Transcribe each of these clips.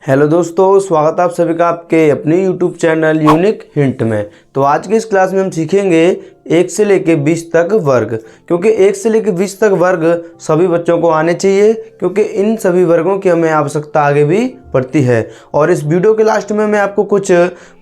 Hello दोस्तों, स्वागत है आप सभी का आपके अपने यूट्यूब चैनल यूनिक हिंट में। तो आज की इस क्लास में हम सीखेंगे 1 से लेकर 20 तक वर्ग, क्योंकि 1 से लेकर 20 तक वर्ग सभी बच्चों को आने चाहिए, क्योंकि इन सभी वर्गों की हमें आवश्यकता आगे भी पड़ती है। और इस वीडियो के लास्ट में मैं आपको कुछ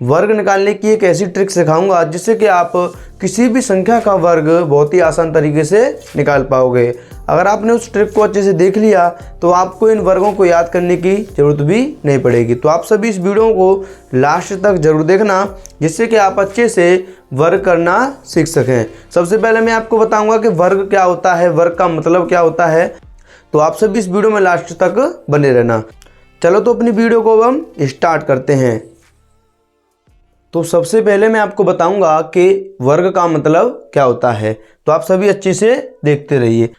वर्ग निकालने की एक ऐसी ट्रिक सिखाऊंगा जिससे कि आप किसी भी संख्या का वर्ग बहुत ही आसान तरीके से निकाल पाओगे। अगर आपने उस ट्रिक को अच्छे से देख लिया तो आपको इन वर्गों को याद करने की ज़रूरत भी नहीं पड़ेगी। तो आप सभी इस वीडियो को लास्ट तक जरूर देखना, जिससे कि आप अच्छे से वर्ग करना सीख सकें। सबसे पहले मैं आपको बताऊंगा कि वर्ग क्या होता है, वर्ग का मतलब क्या होता है। तो आप सभी इस वीडियो में लास्ट तक बने रहना। चलो तो अपनी वीडियो को हम स्टार्ट करते हैं। तो सबसे पहले मैं आपको बताऊंगा कि वर्ग का मतलब क्या होता है, तो आप सभी अच्छे से देखते रहिए।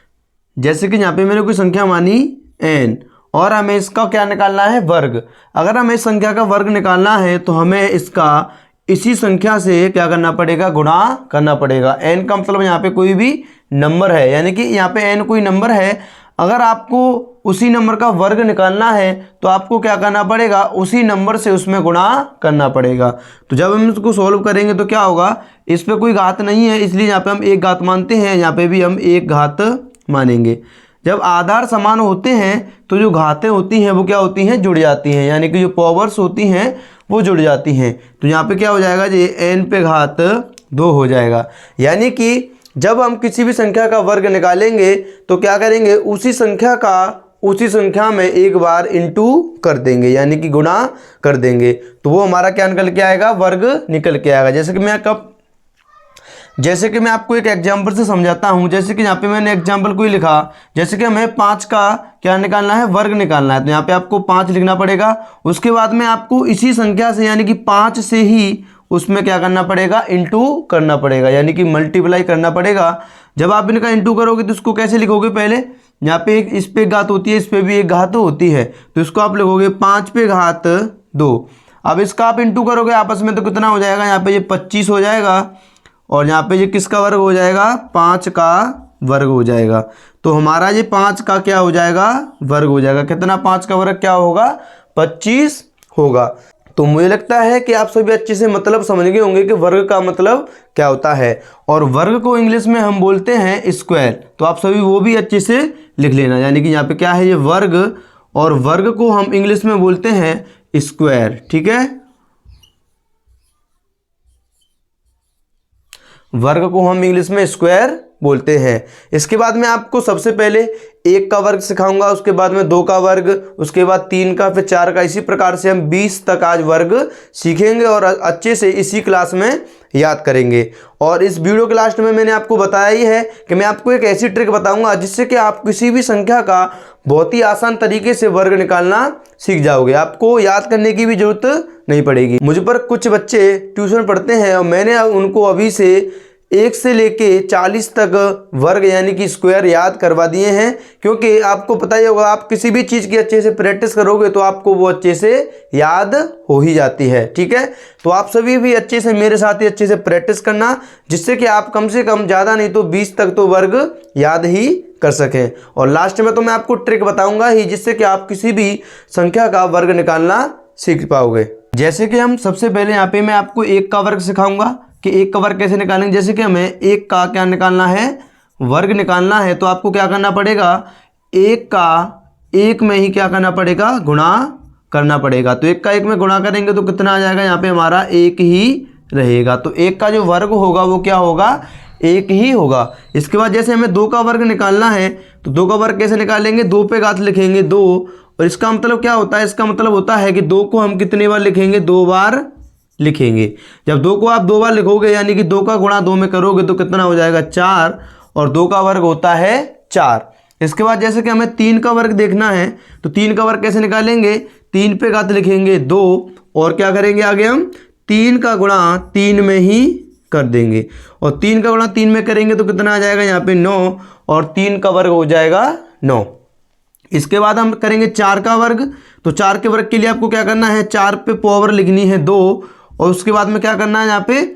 जैसे कि यहाँ पे मैंने कोई संख्या मानी n और हमें इसका क्या निकालना है, वर्ग। अगर हमें इस संख्या का वर्ग निकालना है तो हमें इसका इसी संख्या से क्या करना पड़ेगा, गुणा करना पड़ेगा। n का मतलब यहाँ पे कोई भी नंबर है, यानी कि यहाँ पे n कोई नंबर है। अगर आपको उसी नंबर का वर्ग निकालना है तो आपको क्या करना पड़ेगा, उसी नंबर से उसमें गुणा करना पड़ेगा। तो जब हम इसको सॉल्व करेंगे तो क्या होगा, इस पर कोई घात नहीं है इसलिए यहाँ पे हम एक घात मानते हैं, यहाँ पे भी हम एक घात मानेंगे। जब आधार समान होते हैं तो जो घातें होती हैं वो क्या होती हैं, जुड़ जाती हैं, यानी कि जो पावर्स होती हैं वो जुड़ जाती हैं। तो यहाँ पे क्या हो जाएगा जी, n पे घात 2 हो जाएगा। यानी कि जब हम किसी भी संख्या का वर्ग निकालेंगे तो क्या करेंगे, उसी संख्या में एक बार इंटू कर देंगे, यानी कि गुणा कर देंगे। तो वो हमारा क्या निकल के आएगा, वर्ग निकल के आएगा। जैसे कि मैं आपको एक एग्जाम्पल से समझाता हूँ। जैसे कि यहाँ पे मैंने एग्जाम्पल कोई लिखा, जैसे कि हमें 5 का क्या निकालना है, वर्ग निकालना है। तो यहाँ पे आपको 5 लिखना पड़ेगा। उसके बाद में आपको इसी संख्या से यानी कि 5 से ही उसमें क्या करना पड़ेगा, इंटू करना पड़ेगा, यानी कि मल्टीप्लाई करना पड़ेगा। जब आप इनका इंटू करोगे तो इसको कैसे लिखोगे, पहले यहाँ पे इस पे एक घात होती है, इस पे भी एक घात होती है, तो इसको आप लिखोगे 5 पे घात 2। अब इसका आप इंटू करोगे आपस में तो कितना हो जाएगा, यहाँ पे ये 25 हो जाएगा, और यहाँ पे ये किसका वर्ग हो जाएगा, 5 का वर्ग हो जाएगा। तो हमारा ये 5 का क्या हो जाएगा, वर्ग हो जाएगा। कितना, 5 का वर्ग क्या होगा, 25 होगा। तो मुझे लगता है कि आप सभी अच्छे से मतलब समझ गए होंगे कि वर्ग का मतलब क्या होता है। और वर्ग को इंग्लिश में हम बोलते हैं स्क्वायर। तो आप सभी वो भी अच्छे से लिख लेना, यानी कि यहाँ पे क्या है, ये वर्ग, और वर्ग को हम इंग्लिश में बोलते हैं स्क्वायर। ठीक है, वर्ग को हम इंग्लिश में स्क्वायर बोलते हैं। इसके बाद मैं आपको सबसे पहले 1 का वर्ग सिखाऊंगा, उसके बाद में 2 का वर्ग, उसके बाद 3 का, फिर 4 का। इसी प्रकार से हम 20 तक आज वर्ग सीखेंगे और अच्छे से इसी क्लास में याद करेंगे। और इस वीडियो के लास्ट में मैंने आपको बताया ही है कि मैं आपको एक ऐसी ट्रिक बताऊंगा जिससे कि आप किसी भी संख्या का बहुत ही आसान तरीके से वर्ग निकालना सीख जाओगे। आपको याद करने की भी जरूरत नहीं पड़ेगी। मुझ पर कुछ बच्चे ट्यूशन पढ़ते हैं और मैंने उनको अभी से 1 से लेके 40 तक वर्ग यानी कि स्क्वायर याद करवा दिए हैं, क्योंकि आपको पता ही होगा, आप किसी भी चीज़ की अच्छे से प्रैक्टिस करोगे तो आपको वो अच्छे से याद हो ही जाती है। ठीक है, तो आप सभी भी अच्छे से मेरे साथ ही अच्छे से प्रैक्टिस करना, जिससे कि आप कम से कम ज़्यादा नहीं तो 20 तक तो वर्ग याद ही कर सकें। और लास्ट में तो मैं आपको ट्रिक बताऊंगा ही, जिससे कि आप किसी भी संख्या का वर्ग निकालना सीख पाओगे। जैसे कि हम सबसे पहले यहाँ पे मैं आपको 1 का वर्ग सिखाऊंगा कि 1 का वर्ग कैसे निकालेंगे। जैसे कि हमें 1 का क्या निकालना है, वर्ग निकालना है, तो आपको क्या करना पड़ेगा, 1 का 1 में ही क्या करना पड़ेगा, गुणा करना पड़ेगा। तो 1 का 1 में गुणा करेंगे तो कितना आ जाएगा, यहाँ पे हमारा 1 ही रहेगा। तो 1 का जो वर्ग होगा वो क्या होगा, 1 ही होगा। इसके बाद जैसे हमें 2 का वर्ग निकालना है तो 2 का वर्ग कैसे निकालेंगे, 2 पे घात लिखेंगे 2, और इसका मतलब क्या होता है, इसका मतलब होता है कि 2 को हम कितने बार लिखेंगे, 2 बार लिखेंगे। जब 2 को आप 2 बार लिखोगे यानी कि 2 का गुणा 2 में करोगे तो कितना हो जाएगा, 4, और 2 का वर्ग होता है 4। इसके बाद जैसे कि हमें 3 का वर्ग देखना है तो 3 का वर्ग कैसे निकालेंगे, 3 पे घात लिखेंगे 2, और क्या करेंगे आगे हम 3 का गुणा 3 में ही कर देंगे, और 3 का गुणा 3 में करेंगे तो कितना आ जाएगा, यहाँ पे 9, और 3 का वर्ग हो जाएगा 9। इसके बाद हम करेंगे 4 का वर्ग। तो 4 के वर्ग के लिए आपको क्या करना है, 4 पे पावर लिखनी है 2, और उसके बाद में क्या करना है, यहाँ पे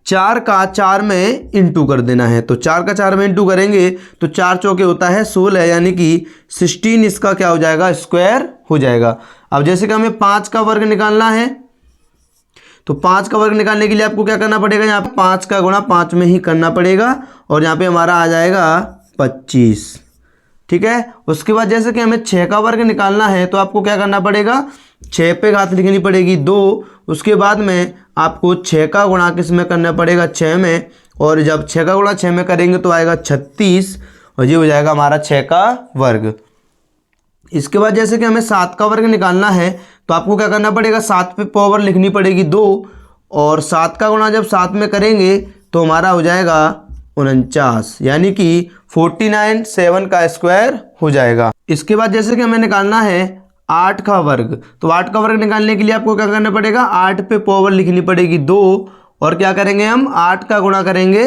4 का 4 में इंटू कर देना है। तो 4 का 4 में इंटू करेंगे तो 4 चौके होता है 16, यानी कि 16 इसका क्या हो जाएगा, स्क्वायर हो जाएगा। अब जैसे कि हमें 5 का वर्ग निकालना है, तो 5 का वर्ग निकालने के लिए आपको क्या करना पड़ेगा, यहाँ पे 5 का गुणा 5 में ही करना पड़ेगा और यहाँ पे हमारा आ जाएगा 25। ठीक है। उसके बाद जैसे कि हमें 6 का वर्ग निकालना है तो आपको क्या करना पड़ेगा, 6 पे घात लिखनी पड़ेगी 2। उसके बाद में आपको 6 का गुणा किस में करना पड़ेगा, 6 में, और जब 6 का गुणा 6 में करेंगे तो आएगा 36 और ये हो जाएगा हमारा 6 का वर्ग। इसके बाद जैसे कि हमें 7 का वर्ग निकालना है तो आपको क्या करना पड़ेगा, 7 पे पावर लिखनी पड़ेगी 2 और 7 का गुणा जब 7 में करेंगे तो हमारा हो जाएगा 49, यानी कि 49 7 का स्क्वायर हो जाएगा। इसके बाद जैसे कि हमें निकालना है 8 का वर्ग, तो 8 का वर्ग निकालने के लिए आपको क्या करना पड़ेगा, 8 पे पावर लिखनी पड़ेगी 2 और क्या करेंगे हम 8 का गुणा करेंगे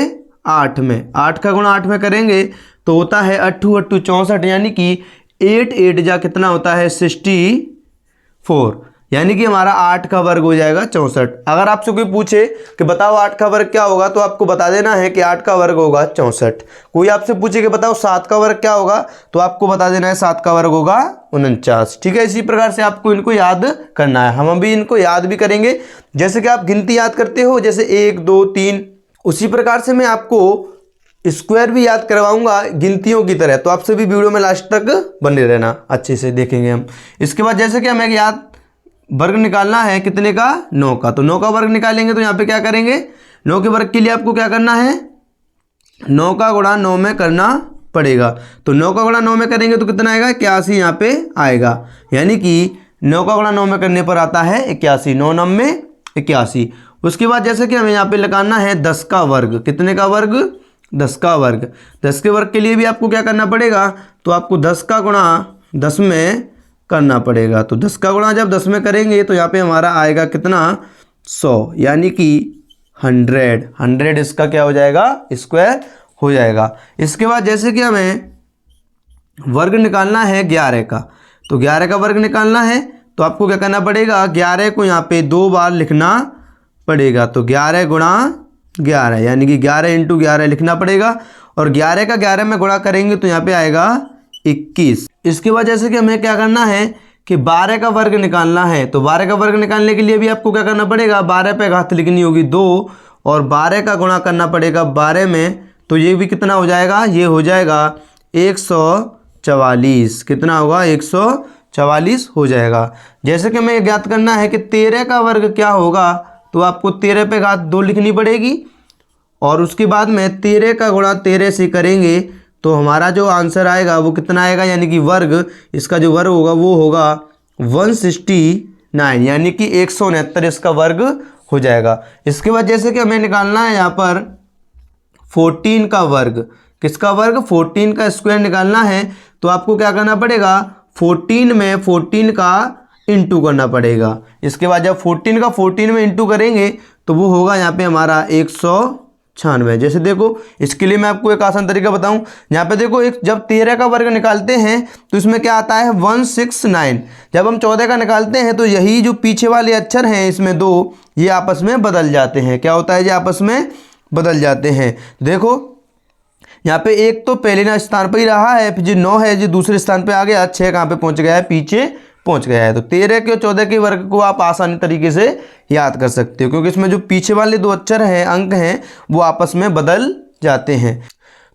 8 में, 8 का गुणा 8 में करेंगे तो होता है 8 8 64, यानी कि 8 8 जा कितना होता है 64, यानी कि हमारा 8 का वर्ग हो जाएगा 64। अगर आपसे कोई पूछे कि बताओ 8 का वर्ग क्या होगा तो आपको बता देना है कि 8 का वर्ग होगा 64। कोई आपसे पूछे कि बताओ 7 का वर्ग क्या होगा तो आपको बता देना है 7 का वर्ग होगा 49। ठीक है। इसी प्रकार से आपको इनको याद करना है, हम अभी इनको याद भी करेंगे। जैसे कि आप गिनती याद करते हो जैसे 1 2 3, उसी प्रकार से मैं आपको स्क्वायर भी याद करवाऊंगा गिनतियों की तरह, तो आप सभी वीडियो में लास्ट तक बने रहना, अच्छे से देखेंगे हम। इसके बाद जैसे कि हमें याद वर्ग निकालना है कितने का, 9 का, तो 9 का वर्ग निकालेंगे तो यहाँ पे क्या करेंगे, 9 के वर्ग के लिए आपको क्या करना है, 9 का गुणा 9 में करना पड़ेगा। तो 9 का गुणा 9 में करेंगे तो कितना आएगा, 81 यहाँ पे आएगा, यानी कि 9 का गुणा 9 में करने पर आता है 81, 9 9 में 81। उसके बाद जैसे कि हमें यहाँ पे लगाना है 10 का वर्ग, कितने का वर्ग, 10 का वर्ग। 10 के वर्ग के लिए भी आपको क्या करना पड़ेगा, तो आपको 10 का गुणा 10 में करना पड़ेगा। तो 10 का गुणा जब 10 में करेंगे तो यहाँ पे हमारा आएगा कितना, 100, यानी कि 100 इसका क्या हो जाएगा, स्क्वायर हो जाएगा। इसके बाद जैसे कि हमें वर्ग निकालना है 11 का, तो 11 का वर्ग निकालना है तो आपको क्या करना पड़ेगा, 11 को यहाँ पे 2 बार लिखना पड़ेगा। तो 11 गुणा 11, यानी कि 11 × 11 लिखना पड़ेगा और 11 का 11 में गुणा करेंगे तो यहाँ पे आएगा 21। इसके बाद जैसे कि हमें क्या करना है कि 12 का वर्ग निकालना है, तो 12 का वर्ग निकालने के लिए भी आपको क्या करना पड़ेगा, 12 पे घात लिखनी होगी 2 और 12 का गुणा करना पड़ेगा 12 में, तो ये भी कितना हो जाएगा, ये हो जाएगा 144, कितना होगा, 144 हो जाएगा। जैसे कि हमें ज्ञात करना है कि 13 का वर्ग क्या होगा, तो आपको 13 पे घात 2 लिखनी पड़ेगी और उसके बाद में 13 का गुणा 13 से करेंगे तो हमारा जो आंसर आएगा वो कितना आएगा, यानी कि वर्ग, इसका जो वर्ग होगा वो होगा 169, यानी कि 169 इसका वर्ग हो जाएगा। इसके बाद जैसे कि हमें निकालना है यहाँ पर 14 का वर्ग, किसका वर्ग, 14 का स्क्वायर निकालना है तो आपको क्या करना पड़ेगा, 14 में 14 का इंटू करना पड़ेगा। इसके बाद जब 14 का 14 में इंटू करेंगे तो वो होगा यहाँ पे हमारा 196। जैसे देखो इसके लिए मैं आपको एक आसान तरीका बताऊं, यहाँ पे देखो एक जब 13 का वर्ग निकालते हैं तो इसमें क्या आता है 169, जब हम 14 का निकालते हैं तो यही जो पीछे वाले अक्षर हैं इसमें 2 ये आपस में बदल जाते हैं, क्या होता है, ये आपस में बदल जाते हैं। देखो यहाँ पे एक तो पहले ना स्थान पर ही रहा है, फिर जो 9 है जो दूसरे स्थान पे आ गया, 6 कहाँ पे पहुँच गया है, पीछे पहुंच गया है। तो 13 के और 14 के वर्ग को आप आसानी तरीके से याद कर सकते हो क्योंकि इसमें जो पीछे वाले 2 अक्षर हैं, अंक हैं, वो आपस में बदल जाते हैं।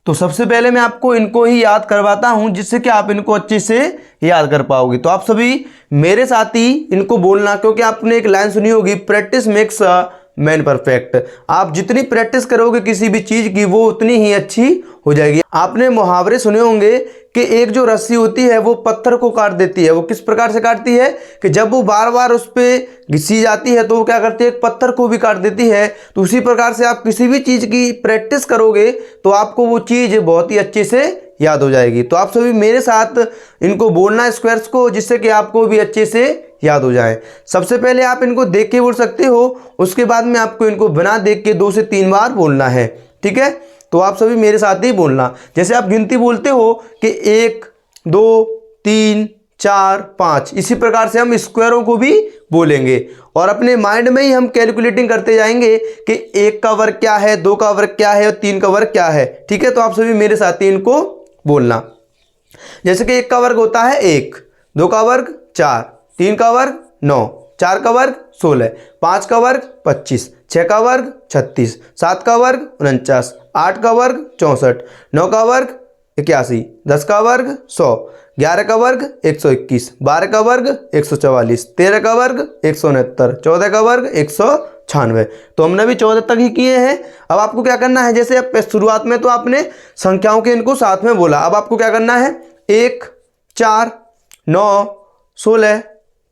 तो सबसे पहले मैं आपको इनको ही याद करवाता हूं जिससे कि आप इनको अच्छे से याद कर पाओगे। तो आप सभी मेरे साथ ही इनको बोलना, क्योंकि आपने एक लाइन सुनी होगी, practice makes a man perfect. आप जितनी प्रैक्टिस करोगे किसी भी चीज की वो उतनी ही अच्छी हो जाएगी। आपने मुहावरे सुने होंगे कि एक जो रस्सी होती है वो पत्थर को काट देती है। वो किस प्रकार से काटती है कि जब वो बार बार उस पर घिसी जाती है तो वो क्या करती है, एक पत्थर को भी काट देती है। तो उसी प्रकार से आप किसी भी चीज की प्रैक्टिस करोगे तो आपको वो चीज बहुत ही अच्छे से याद हो जाएगी। तो आप सभी मेरे साथ इनको बोलना स्क्वायर्स को, जिससे कि आपको भी अच्छे से याद हो जाए। सबसे पहले आप इनको देख के बोल सकते हो, उसके बाद में आपको इनको बिना देख के 2 से 3 बार बोलना है, ठीक है। तो आप सभी मेरे साथ ही बोलना, जैसे आप गिनती बोलते हो कि 1 2 3 4 5, इसी प्रकार से हम स्क्वायरों को भी बोलेंगे और अपने माइंड में ही हम कैलकुलेटिंग करते जाएंगे कि 1 का वर्ग क्या है, 2 का वर्ग क्या है और 3 का वर्ग क्या है, ठीक है। तो आप सभी मेरे साथ ही इनको बोलना। जैसे कि 1 का वर्ग होता है 1, 2 का वर्ग 4, 3 का वर्ग 9, 4 का वर्ग 16, 5 का वर्ग 25, 6 का वर्ग 36, 7 का वर्ग 49, 8 का वर्ग 64, 9 का वर्ग 81, 10 का वर्ग 100, 11 का वर्ग 121, 12 का वर्ग 144, 13 का वर्ग 169, 14 का वर्ग 196। तो हमने भी 14 तक ही किए हैं। अब आपको क्या करना है, जैसे अब शुरुआत में तो आपने संख्याओं के इनको साथ में बोला, अब आपको क्या करना है 1, 4, 9, 16,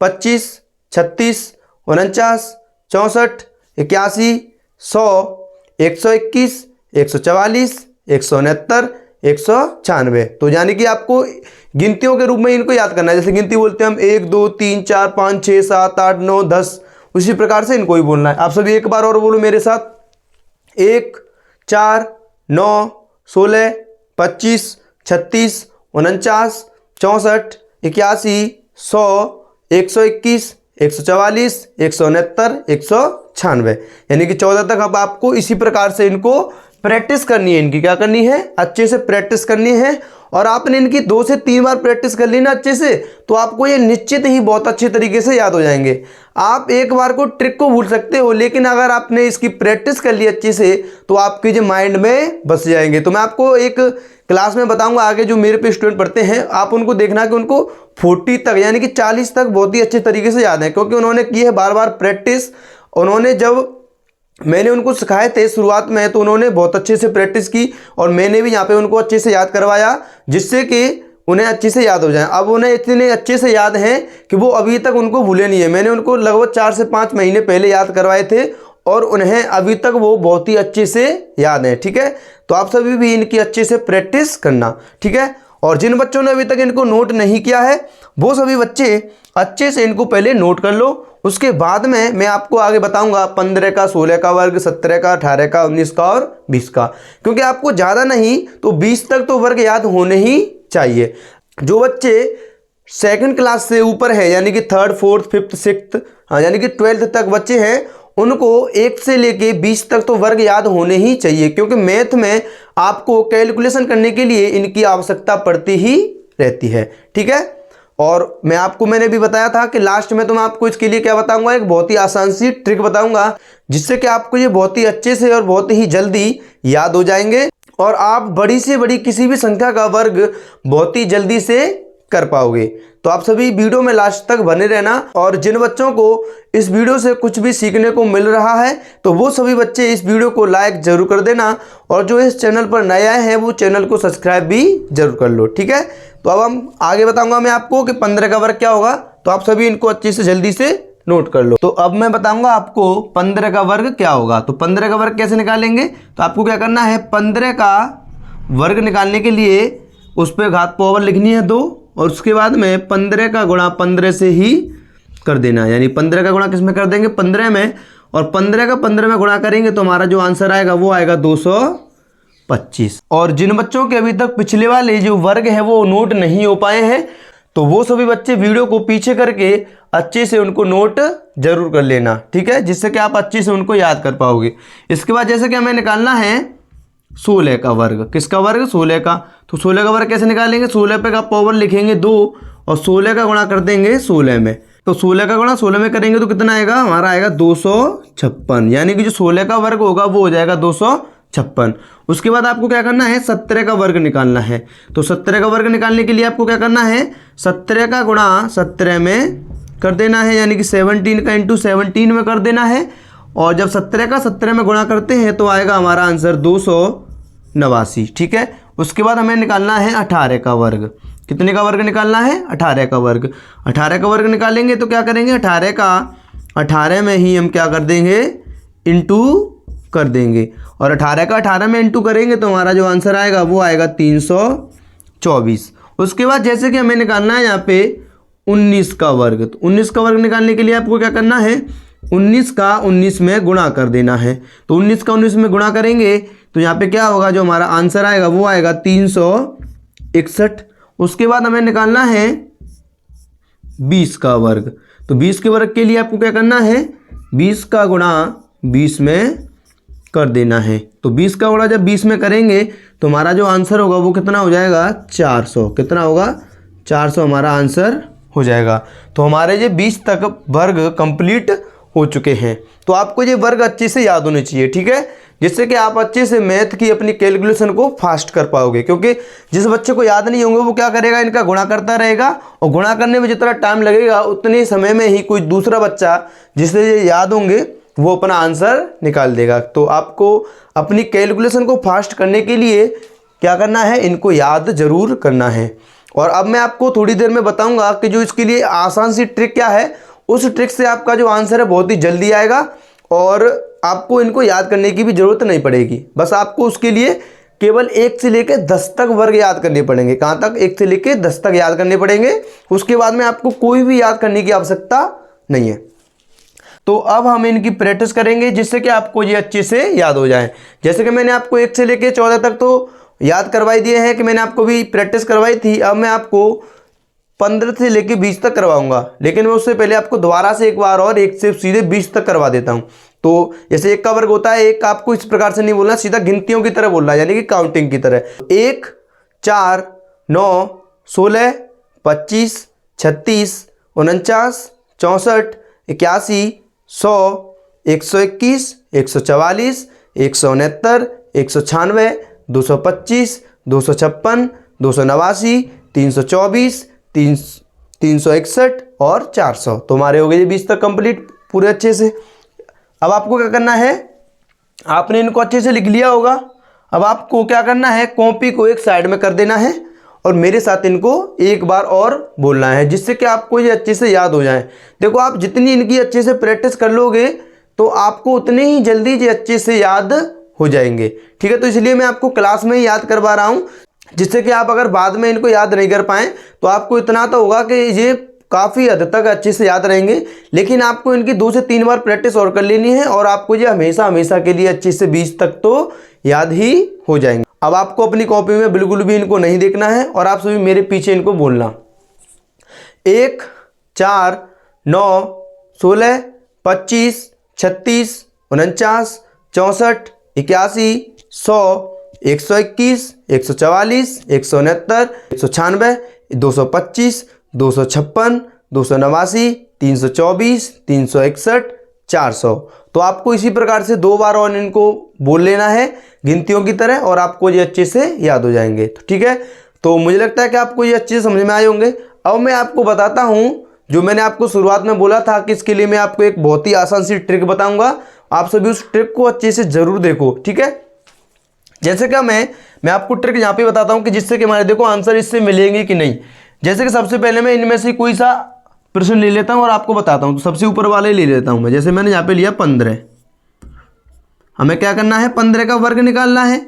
25, 36, 49, 64, 81, 100, 121, 144, 169, 196। तो यानी कि आपको गिनतियों के रूप में इनको याद करना है। जैसे गिनती बोलते हैं हम 1, 2, 3, 4, 5, 6, 7, 8, 9, 10, उसी प्रकार से इनको ही बोलना है। आप सभी एक बार और बोलो मेरे साथ, 1, 4, 9, 16, 25, 36, 49, 64, 81, 100, 121, 144, 169, 196। यानी कि 14 तक अब आपको इसी प्रकार से इनको प्रैक्टिस करनी है। इनकी क्या करनी है, अच्छे से प्रैक्टिस करनी है। और आपने इनकी 2 से 3 बार प्रैक्टिस कर ली ना अच्छे से, तो आपको ये निश्चित ही बहुत अच्छे तरीके से याद हो जाएंगे। आप एक बार को ट्रिक को भूल सकते हो, लेकिन अगर आपने इसकी प्रैक्टिस कर ली अच्छे से तो आपके जो माइंड में बस जाएंगे। तो मैं आपको एक क्लास में बताऊंगा आगे, जो मेरे पे स्टूडेंट पढ़ते हैं, आप उनको देखना कि उनको 40 तक यानी कि 40 तक बहुत ही अच्छे तरीके से याद है, क्योंकि उन्होंने की है बार बार प्रैक्टिस। उन्होंने जब मैंने उनको सिखाए थे शुरुआत में, तो उन्होंने बहुत अच्छे से प्रैक्टिस की और मैंने भी यहाँ पे उनको अच्छे से याद करवाया, जिससे कि उन्हें अच्छे से याद हो जाए। अब उन्हें इतने अच्छे से याद हैं कि वो अभी तक उनको भूले नहीं है। मैंने उनको लगभग 4 से 5 महीने पहले याद करवाए थे और उन्हें अभी तक वो बहुत ही अच्छे से याद है। ठीक है, तो आप सभी भी इनकी अच्छे से प्रैक्टिस करना। ठीक है, और जिन बच्चों ने अभी तक इनको नोट नहीं किया है, वो सभी बच्चे अच्छे से इनको पहले नोट कर लो। उसके बाद में मैं आपको आगे बताऊंगा 15 का, 16 का वर्ग, 17 का, 18 का, 19 का और 20 का, क्योंकि आपको ज़्यादा नहीं तो 20 तक तो वर्ग याद होने ही चाहिए। जो बच्चे सेकंड क्लास से ऊपर है, यानी कि 3rd, 4th, 5th, 6th, यानी कि 12th तक बच्चे हैं, उनको 1 से लेके 20 तक तो वर्ग याद होने ही चाहिए, क्योंकि मैथ में आपको कैलकुलेशन करने के लिए इनकी आवश्यकता पड़ती ही रहती है। ठीक है, और मैंने भी बताया था कि लास्ट में तो मैं आपको इसके लिए क्या बताऊंगा, एक बहुत ही आसान सी ट्रिक बताऊंगा, जिससे कि आपको ये बहुत ही अच्छे से और बहुत ही जल्दी याद हो जाएंगे और आप बड़ी से बड़ी किसी भी संख्या का वर्ग बहुत ही जल्दी से कर पाओगे। तो आप सभी वीडियो में लास्ट तक बने रहना। और जिन बच्चों को इस वीडियो से कुछ भी सीखने को मिल रहा है, तो वो सभी बच्चे इस वीडियो को लाइक जरूर कर देना, और जो इस चैनल पर नए आए हैं वो चैनल को सब्सक्राइब भी जरूर कर लो। ठीक है, तो अब हम आगे बताऊंगा मैं आपको कि 15 का वर्ग क्या होगा, तो आप सभी इनको अच्छे से जल्दी से नोट कर लो। तो अब मैं बताऊंगा आपको 15 का वर्ग क्या होगा। तो 15 का वर्ग कैसे निकालेंगे, तो आपको क्या करना है, 15 का वर्ग निकालने के लिए उस पर घात पावर लिखनी है 2, और उसके बाद में 15 का गुणा 15 से ही कर देना है। यानी 15 का गुणा किस में कर देंगे, 15 में, और 15 का 15 में गुणा करेंगे तो हमारा जो आंसर आएगा वो आएगा 225। और जिन बच्चों के अभी तक पिछले वाले जो वर्ग है वो नोट नहीं हो पाए हैं, तो वो सभी बच्चे वीडियो को पीछे करके अच्छे से उनको नोट जरूर कर लेना। ठीक है, जिससे कि आप अच्छे से उनको याद कर पाओगे। इसके बाद जैसे कि हमें निकालना है 16 का वर्ग। किसका वर्ग, 16 का। तो 16 का वर्ग कैसे निकालेंगे, 16 पे का पावर लिखेंगे 2 और 16 का गुणा कर देंगे 16 में। तो 16 का गुणा 16 में करेंगे तो कितना आएगा, हमारा आएगा 256। यानी कि जो 16 का वर्ग होगा वो हो जाएगा 256। उसके बाद आपको क्या करना है, 17 का वर्ग निकालना है। तो 17 का वर्ग निकालने के लिए आपको क्या करना है, 17 का गुणा 17 में कर देना है, यानी कि 17 का इंटू 17 में कर देना है। और जब 17 का 17 में गुणा करते हैं तो आएगा हमारा आंसर 289। ठीक है, उसके बाद हमें निकालना है 18 का वर्ग। कितने का वर्ग निकालना है, 18 का वर्ग। 18 का वर्ग निकालेंगे तो क्या करेंगे, 18 का 18 में ही हम क्या कर देंगे, इंटू कर देंगे, और 18 का 18 में इंटू करेंगे तो हमारा जो आंसर आएगा वो आएगा 324। उसके बाद जैसे कि हमें निकालना है यहाँ पे 19 का वर्ग। तो 19 का वर्ग निकालने के लिए आपको क्या करना है, 19 का 19 में गुणा कर देना है। तो 19 का 19 में गुणा करेंगे तो यहाँ पे क्या होगा, जो हमारा आंसर आएगा वो आएगा 361। उसके बाद हमें निकालना है 20 का वर्ग। तो 20 के वर्ग के लिए आपको क्या करना है, 20 का गुणा 20 में कर देना है। तो 20 का गुणा जब 20 में करेंगे तो हमारा जो आंसर होगा वो कितना हो जाएगा, 400। कितना होगा, 400 हमारा आंसर हो जाएगा। तो हमारे ये 20 तक वर्ग कंप्लीट हो चुके हैं। तो आपको ये वर्ग अच्छे से याद होने चाहिए, ठीक है, जिससे कि आप अच्छे से मैथ की अपनी कैलकुलेशन को फास्ट कर पाओगे। क्योंकि जिस बच्चे को याद नहीं होंगे वो क्या करेगा, इनका गुणा करता रहेगा, और गुणा करने में जितना टाइम लगेगा उतने समय में ही कोई दूसरा बच्चा जिसे ये याद होंगे वो अपना आंसर निकाल देगा। तो आपको अपनी कैलकुलेशन को फास्ट करने के लिए क्या करना है, इनको याद जरूर करना है। और अब मैं आपको थोड़ी देर में बताऊंगा कि जो इसके लिए आसान सी ट्रिक क्या है, उस ट्रिक से आपका जो आंसर है बहुत ही जल्दी आएगा और आपको इनको याद करने की भी ज़रूरत नहीं पड़ेगी। बस आपको उसके लिए केवल 1 से लेकर 10 तक वर्ग याद करने पड़ेंगे। कहाँ तक? 1 से लेकर 10 तक याद करने पड़ेंगे। उसके बाद में आपको कोई भी याद करने की आवश्यकता नहीं है। तो अब हम इनकी प्रैक्टिस करेंगे जिससे कि आपको ये अच्छे से याद हो जाए। जैसे कि मैंने आपको 1 से लेकर 14 तक तो याद करवाई दिए हैं कि मैंने आपको भी प्रैक्टिस करवाई थी। अब मैं आपको 15 से लेकर 20 तक करवाऊंगा, लेकिन मैं उससे पहले आपको दोबारा से एक बार और 1 से सीधे 20 तक करवा देता हूं। तो जैसे 1 का वर्ग होता है, 1 आपको इस प्रकार से नहीं बोलना, सीधा गिनतियों की तरह बोलना है, यानी कि काउंटिंग की तरह। 1, 4, 9, 16, 25, 36, 49, 64, 81, 100, 121, 144, 169, 196, 225, 256, 289, 324, 361 और 400। तो हमारे हो गए 20 तक कंप्लीट पूरे अच्छे से। अब आपको क्या करना है, आपने इनको अच्छे से लिख लिया होगा। अब आपको क्या करना है, कॉपी को एक साइड में कर देना है और मेरे साथ इनको एक बार और बोलना है, जिससे कि आपको ये अच्छे से याद हो जाए। देखो, आप जितनी इनकी अच्छे से प्रैक्टिस कर लोगे तो आपको उतने ही जल्दी ये अच्छे से याद हो जाएंगे, ठीक है। तो इसलिए मैं आपको क्लास में ही याद करवा रहा हूँ, जिससे कि आप अगर बाद में इनको याद नहीं कर पाएँ तो आपको इतना तो होगा कि ये काफ़ी हद तक अच्छे से याद रहेंगे। लेकिन आपको इनकी 2 से 3 बार प्रैक्टिस और कर लेनी है और आपको ये हमेशा हमेशा के लिए अच्छे से 20 तक तो याद ही हो जाएंगे। अब आपको अपनी कॉपी में बिल्कुल भी इनको नहीं देखना है और आप सभी मेरे पीछे इनको बोलना। 1, 4, 9, 16, 25, 36, 49, 64, 81, 100, 121, 144, 169, 196, 225, 256, 289, 324, 361, 400। तो आपको इसी प्रकार से 2 बार और इनको बोल लेना है गिनतियों की तरह और आपको ये अच्छे से याद हो जाएंगे। तो ठीक है, तो मुझे लगता है कि आपको ये अच्छे से समझ में आए होंगे। अब मैं आपको बताता हूँ जो मैंने आपको शुरुआत में बोला था कि इसके लिए मैं आपको एक बहुत ही आसान सी ट्रिक बताऊंगा। आप सभी उस ट्रिक को अच्छे से जरूर देखो, ठीक है। जैसे कि मैं आपको ट्रिक यहाँ पे बताता हूँ कि जिससे कि हमारे देखो आंसर इससे मिलेंगे कि नहीं। जैसे कि सबसे पहले मैं इनमें से कोई सा प्रश्न ले लेता हूँ और आपको बताता हूँ। तो सबसे ऊपर वाले ले लेता हूँ मैं। जैसे मैंने यहाँ पे लिया 15, हमें क्या करना है, 15 का वर्ग निकालना है।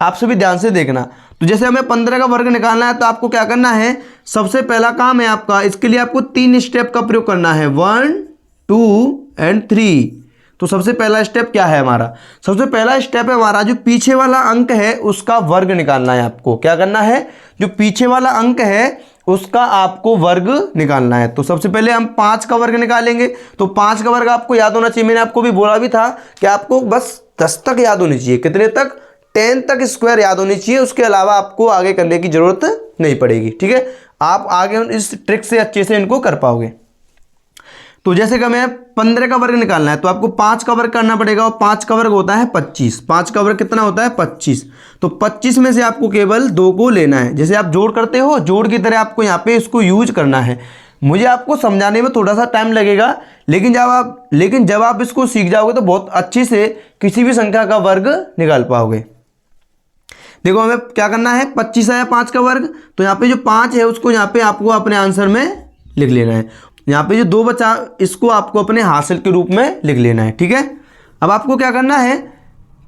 आप सभी ध्यान से देखना। तो जैसे हमें 15 का वर्ग निकालना है तो आपको क्या करना है, सबसे पहला काम है आपका, इसके लिए आपको 3 स्टेप का प्रयोग करना है, 1, 2 एंड 3। तो सबसे पहला स्टेप क्या है हमारा, सबसे पहला स्टेप है हमारा जो पीछे वाला अंक है उसका वर्ग निकालना है। आपको क्या करना है, जो पीछे वाला अंक है उसका आपको वर्ग निकालना है। तो सबसे पहले हम 5 का वर्ग निकालेंगे। तो 5 का वर्ग आपको याद होना चाहिए। मैंने आपको भी बोला भी था कि आपको बस 10 तक याद होनी चाहिए। कितने तक, 10 तक स्क्वायर याद होनी चाहिए। उसके अलावा आपको आगे करने की जरूरत नहीं पड़ेगी, ठीक है। आप आगे इस ट्रिक से अच्छे से इनको कर पाओगे। तो जैसे कि हमें 15 का वर्ग निकालना है तो आपको 5 का वर्ग करना पड़ेगा और 5 का वर्ग होता है 25। 5 का वर्ग कितना होता है, 25। तो 25 में से आपको केवल 2 को लेना है। जैसे आप जोड़ करते हो, जोड़ की तरह आपको यहाँ पे इसको यूज करना है। मुझे आपको समझाने में थोड़ा सा टाइम लगेगा, लेकिन जब आप इसको सीख जाओगे तो बहुत अच्छे से किसी भी संख्या का वर्ग निकाल पाओगे। देखो हमें क्या करना है, 25 आया 5 का वर्ग, तो यहाँ पे जो 5 है उसको यहाँ पे आपको अपने आंसर में लिख लेना है। यहाँ पे जो 2 बचा इसको आपको अपने हासिल के रूप में लिख लेना है, ठीक है। अब आपको क्या करना है,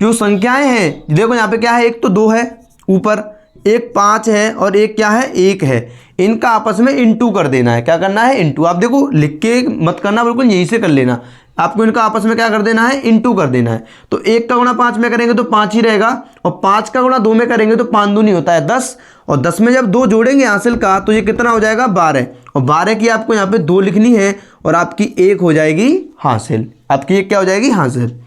जो संख्याएं हैं देखो यहाँ पे क्या है, एक तो 2 है ऊपर, एक 5 है और एक क्या है, 1 है। इनका आपस में इंटू कर देना है। क्या करना है, इंटू। आप देखो लिख के मत करना, बिल्कुल यहीं से कर लेना। आपको इनका आपस में क्या कर देना है, इंटू कर देना है। तो 1 का गुणा 5 में करेंगे तो 5 ही रहेगा और 5 का गुणा 2 में करेंगे तो 5 दूनी होता है 10 और 10 में जब 2 जोड़ेंगे हासिल का तो ये कितना हो जाएगा, 12। और 12 की आपको यहाँ पे 2 लिखनी है और आपकी 1 हो जाएगी हासिल। आपकी 1 क्या हो जाएगी, हासिल।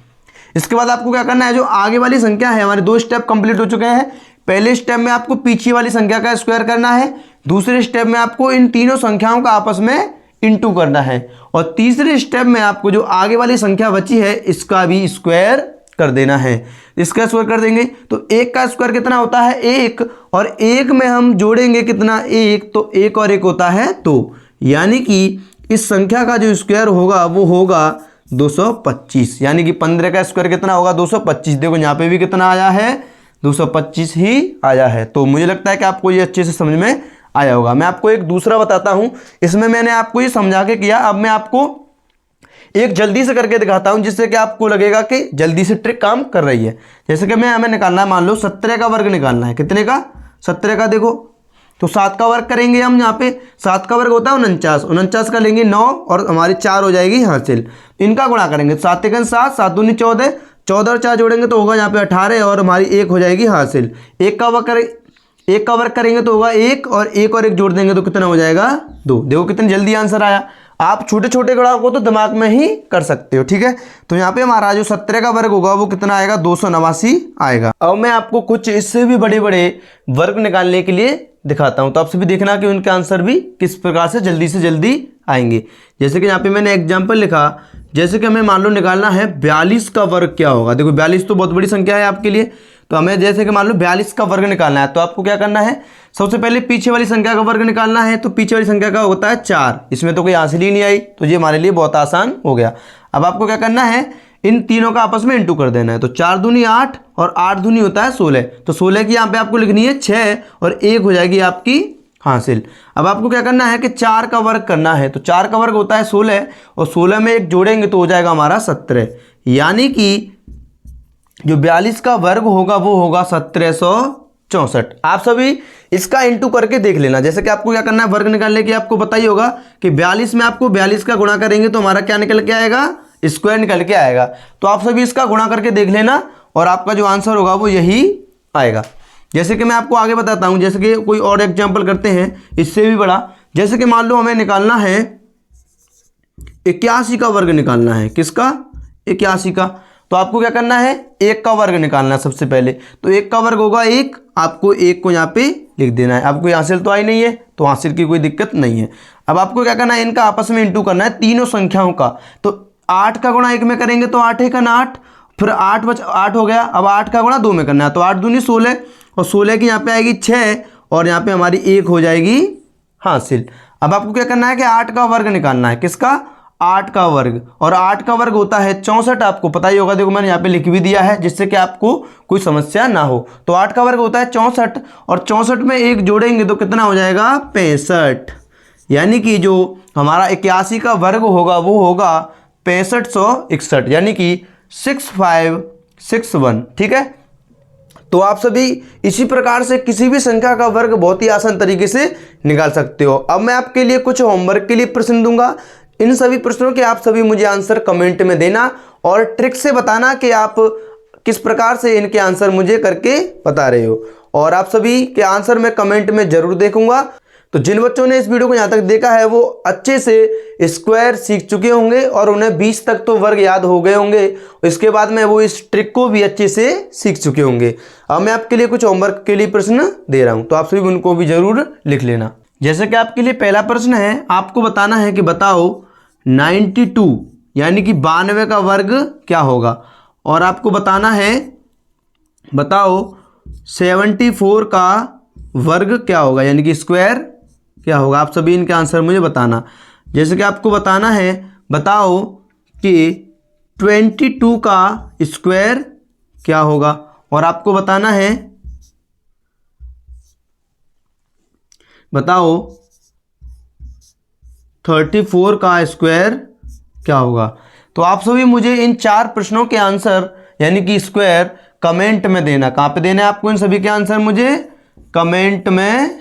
इसके बाद आपको क्या करना है, जो आगे वाली संख्या है, हमारे 2 स्टेप कंप्लीट हो चुके हैं। पहले स्टेप में आपको पीछे वाली संख्या का स्क्वायर करना है, दूसरे स्टेप में आपको इन तीनों संख्याओं का आपस में इंटू करना है, और तीसरे स्टेप में आपको जो आगे वाली संख्या बची है इसका भी स्क्वायर कर देना है। इसका स्क्वायर कर देंगे तो एक का स्क्वायर कितना होता है 1, और 1 में हम जोड़ेंगे कितना 1, तो 1 और 1 होता है 2, यानी कि इस संख्या का जो स्क्वायर होगा वो होगा 225, यानी कि 15 का स्क्वायर कितना होगा 225। देखो यहाँ पे भी कितना आया है 225 ही आया है। तो मुझे लगता है कि आपको ये अच्छे से समझ में आया होगा। मैं आपको एक दूसरा बताता हूं, इसमें मैंने आपको ये समझा के किया, अब मैं आपको एक जल्दी से करके दिखाता हूं जिससे कि आपको लगेगा कि जल्दी से ट्रिक काम कर रही है। जैसे कि हमें निकालना है, मान लो 17 का वर्ग निकालना है। कितने का 17 का, देखो तो 7 का वर्ग करेंगे हम। यहाँ पे 7 का वर्ग होता है 49, 49 का लेंगे 9 और हमारी 4 हो जाएगी हासिल। इनका गुणा करेंगे 7 एकन 7, 7 दूनी 14, 14 और 4 जोड़ेंगे तो होगा यहाँ पे 18 और हमारी 1 हो जाएगी हासिल। एक का वर्ग करेंगे तो होगा 1 और 1 जोड़ देंगे तो कितना हो जाएगा 2। देखो कितनी जल्दी आंसर आया। आप छोटे छोटे गुणा को तो दिमाग में ही कर सकते हो, ठीक है। तो यहाँ पे हमारा जो 17 का वर्ग होगा वो कितना आएगा 289 आएगा। अब मैं आपको कुछ इससे भी बड़े बड़े वर्ग निकालने के लिए दिखाता हूं, तो आप सभी देखना कि उनके आंसर भी किस प्रकार से जल्दी आएंगे। जैसे कि यहाँ पे मैंने एग्जाम्पल लिखा, जैसे कि हमें मान लो निकालना है 42 का वर्ग क्या होगा। देखो 42 तो बहुत बड़ी संख्या है आपके लिए, तो हमें जैसे कि मान लो 42 का वर्ग निकालना है, तो आपको क्या करना है, सबसे पहले पीछे वाली संख्या का वर्ग निकालना है। तो पीछे वाली संख्या का होता है 4, इसमें तो कोई हासिल ही नहीं आई, तो ये हमारे लिए बहुत आसान हो गया। अब आपको क्या करना है, इन तीनों का आपस में इंटू कर देना है। तो 4 दूनी 8 और 8 दूनी होता है 16, तो 16 की यहाँ पे आपको लिखनी है 6 और 1 हो जाएगी आपकी हासिल। अब आपको क्या करना है कि 4 का वर्ग करना है, तो 4 का वर्ग होता है 16 और 16 में 1 जोड़ेंगे तो हो जाएगा हमारा 17, यानी कि जो 42 का वर्ग होगा वो होगा 1764। आप सभी इसका इंटू करके देख लेना। जैसे कि आपको क्या करना है, वर्ग निकालने की आपको पता ही होगा कि 42 में आपको 42 का गुणा करेंगे तो हमारा क्या निकल के आएगा, स्क्वायर निकल के आएगा। तो आप सभी इसका गुणा करके देख लेना और आपका जो आंसर होगा वो यही आएगा। जैसे कि मैं आपको आगे बताता हूं, जैसे कि कोई और एग्जाम्पल करते हैं इससे भी बड़ा। जैसे कि मान लो हमें निकालना है 81 का वर्ग निकालना है। किसका, 81 का। तो आपको क्या करना है, 1 का वर्ग निकालना है सबसे पहले। तो 1 का वर्ग होगा 1, आपको 1 को यहाँ पे लिख देना है। आपको हासिल तो आई नहीं है, तो हासिल की कोई दिक्कत नहीं है। अब आपको क्या करना है, इनका आपस में इंटू करना है तीनों संख्याओं का। तो 8 का गुणा 1 में करेंगे तो 8 एकन 8, फिर 8 हो गया। अब 8 का गुणा 2 में करना है, तो 8 दूनी 16 और 16 की यहाँ पे आएगी 6 और यहाँ पे हमारी 1 हो जाएगी हासिल। अब आपको क्या करना है कि 8 का वर्ग निकालना है। किसका, 8 का वर्ग, और 8 का वर्ग होता है 64, आपको पता ही होगा। देखो मैंने यहाँ पे लिख भी दिया है जिससे कि आपको कोई समस्या ना हो। तो 8 का वर्ग होता है 64 और 64 में 1 जोड़ेंगे तो कितना हो जाएगा 65, यानी कि जो हमारा 81 का वर्ग होगा वो होगा 6561, यानी कि 6561, ठीक है। तो आप सभी इसी प्रकार से किसी भी संख्या का वर्ग बहुत ही आसान तरीके से निकाल सकते हो। अब मैं आपके लिए कुछ होमवर्क के लिए प्रश्न दूंगा। इन सभी प्रश्नों के आप सभी मुझे आंसर कमेंट में देना और ट्रिक से बताना कि आप किस प्रकार से इनके आंसर मुझे करके बता रहे हो, और आप सभी के आंसर मैं कमेंट में जरूर देखूंगा। तो जिन बच्चों ने इस वीडियो को यहाँ तक देखा है वो अच्छे से स्क्वायर सीख चुके होंगे और उन्हें 20 तक तो वर्ग याद हो गए होंगे। इसके बाद में वो इस ट्रिक को भी अच्छे से सीख चुके होंगे। अब मैं आपके लिए कुछ होमवर्क के लिए प्रश्न दे रहा हूँ, तो आप सभी उनको भी जरूर लिख लेना। जैसे कि आपके लिए पहला प्रश्न है, आपको बताना है कि बताओ 92 यानी कि 92 का वर्ग क्या होगा, और आपको बताना है बताओ 74 का वर्ग क्या होगा, यानी कि स्क्वायर क्या होगा। आप सभी इनके आंसर मुझे बताना। जैसे कि आपको बताना है बताओ कि 22 का स्क्वायर क्या होगा, और आपको बताना है बताओ 34 का स्क्वायर क्या होगा। तो आप सभी मुझे इन 4 प्रश्नों के आंसर यानी कि स्क्वायर कमेंट में देना। कहाँ पे देना है आपको इन सभी के आंसर, मुझे कमेंट में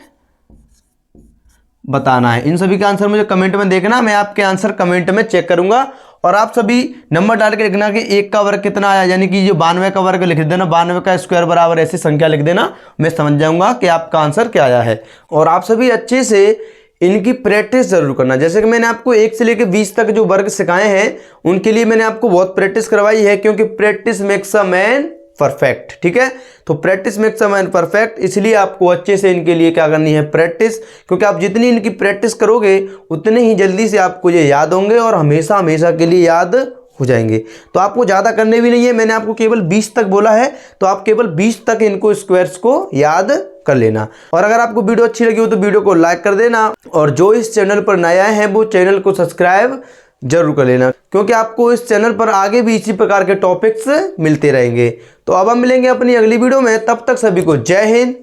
बताना है। इन सभी के आंसर मुझे कमेंट में देखना, मैं आपके आंसर कमेंट में चेक करूंगा। और आप सभी नंबर डाल के लिखना कि 1 का वर्ग कितना आया, यानी कि जो 92 का वर्ग लिख देना, 92 का स्क्वायर बराबर ऐसी संख्या लिख देना, मैं समझ जाऊंगा कि आपका आंसर क्या आया है। और आप सभी अच्छे से इनकी प्रैक्टिस जरूर करना। जैसे कि मैंने आपको 1 से लेकर 20 तक जो वर्ग सिखाए हैं उनके लिए मैंने आपको बहुत प्रैक्टिस करवाई है, क्योंकि practice makes a man perfect. ठीक है, तो practice makes a man perfect, इसलिए आपको अच्छे से इनके लिए क्या करनी है, प्रैक्टिस। क्योंकि आप जितनी इनकी प्रैक्टिस करोगे उतने ही जल्दी से आपको ये याद होंगे और हमेशा हमेशा के लिए याद हो जाएंगे। तो आपको ज़्यादा करने भी नहीं है, मैंने आपको केवल 20 तक बोला है, तो आप केवल 20 तक इनको स्क्वायर्स को याद कर लेना। और अगर आपको वीडियो अच्छी लगी हो तो वीडियो को लाइक कर देना, और जो इस चैनल पर नया है वो चैनल को सब्सक्राइब जरूर कर लेना, क्योंकि आपको इस चैनल पर आगे भी इसी प्रकार के टॉपिक्स मिलते रहेंगे। तो अब हम मिलेंगे अपनी अगली वीडियो में, तब तक सभी को जय हिंद,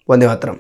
वंदे मातरम।